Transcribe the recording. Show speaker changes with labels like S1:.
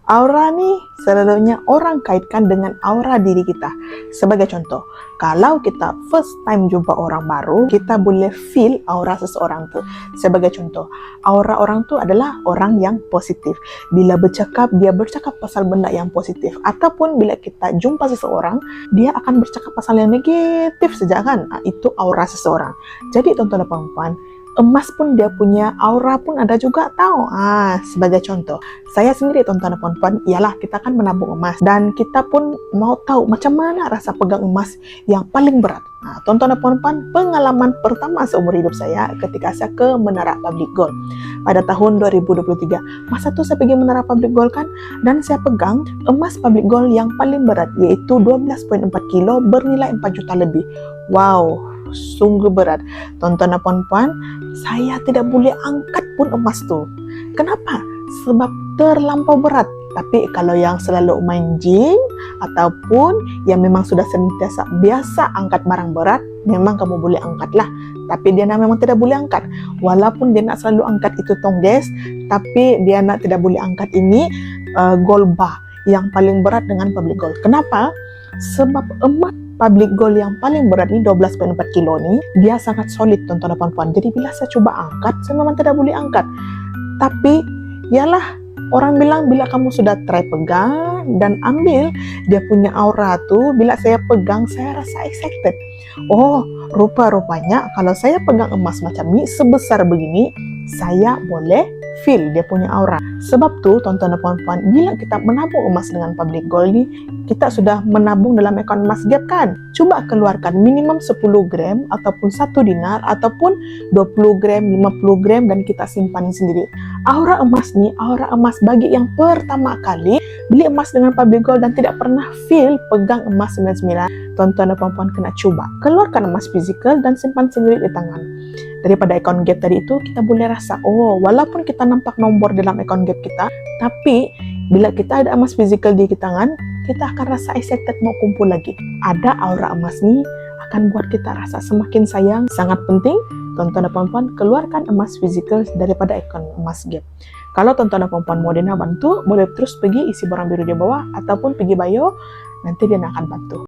S1: Aura nih selalunya orang kaitkan dengan aura diri kita. Sebagai contoh, kalau kita first time jumpa orang baru, kita boleh feel aura seseorang tuh. Sebagai contoh, aura orang tuh adalah orang yang positif. Bila bercakap, dia bercakap pasal benda yang positif. Ataupun bila kita jumpa seseorang, dia akan bercakap pasal yang negatif saja kan. Itu aura seseorang. Jadi tonton perempuan, emas pun dia punya aura pun ada juga tahu. Sebagai contoh, saya sendiri tonton perempuan, ialah kita kan menabung emas dan kita pun mau tahu macam mana rasa pegang emas yang paling berat. Tonton perempuan, pengalaman pertama seumur hidup saya ketika saya ke Menara Public Gold pada tahun 2023. Masa tu saya pergi Menara Public Gold kan, dan saya pegang emas Public Gold yang paling berat, yaitu 12,4 kilo bernilai 4 juta lebih. Wow, sungguh berat. Tonton perempuan, saya tidak boleh angkat pun emas tu. Kenapa? Sebab terlampau berat. Tapi kalau yang selalu main gym ataupun yang memang sudah sentiasa biasa angkat barang berat, memang kamu boleh angkatlah. Tapi dia memang tidak boleh angkat. Walaupun dia nak selalu angkat itu tongges, tapi dia nak tidak boleh angkat ini gold bar yang paling berat dengan public gold. Kenapa? Sebab emas public gold yang paling berat ni 12,4 kilo ni, dia sangat solid tonton puan-puan. Jadi bila saya cuba angkat, saya memang tidak boleh angkat. Tapi yalah, orang bilang bila kamu sudah try pegang dan ambil dia punya aura tu, bila saya pegang saya rasa excited. Oh, rupa-rupanya kalau saya pegang emas macam ni sebesar begini, saya boleh feel dia punya aura. Sebab tu tonton puan-puan, bila kita menabung emas dengan public gold ni, kita sudah menabung dalam akaun emas gap kan? Cuba keluarkan minimum 10 gram ataupun 1 dinar ataupun 20 gram, 50 gram dan kita simpan sendiri. Aura emas ni, aura emas bagi yang pertama kali beli emas dengan public gold dan tidak pernah feel pegang emas 99. Tonton puan-puan kena cuba. Keluarkan emas fizikal dan simpan sendiri di tangan. Daripada account gap tadi itu, kita boleh rasa, oh, walaupun kita nampak nombor dalam account gap kita, tapi bila kita ada emas fizikal di tangan, kita akan rasa excited mau kumpul lagi. Ada aura emas ni akan buat kita rasa semakin sayang. Sangat penting, tonton perempuan, keluarkan emas fizikal daripada account emas gap. Kalau tonton perempuan mau Dena bantu, boleh terus pergi isi barang biru di bawah ataupun pergi bio, nanti dia akan bantu.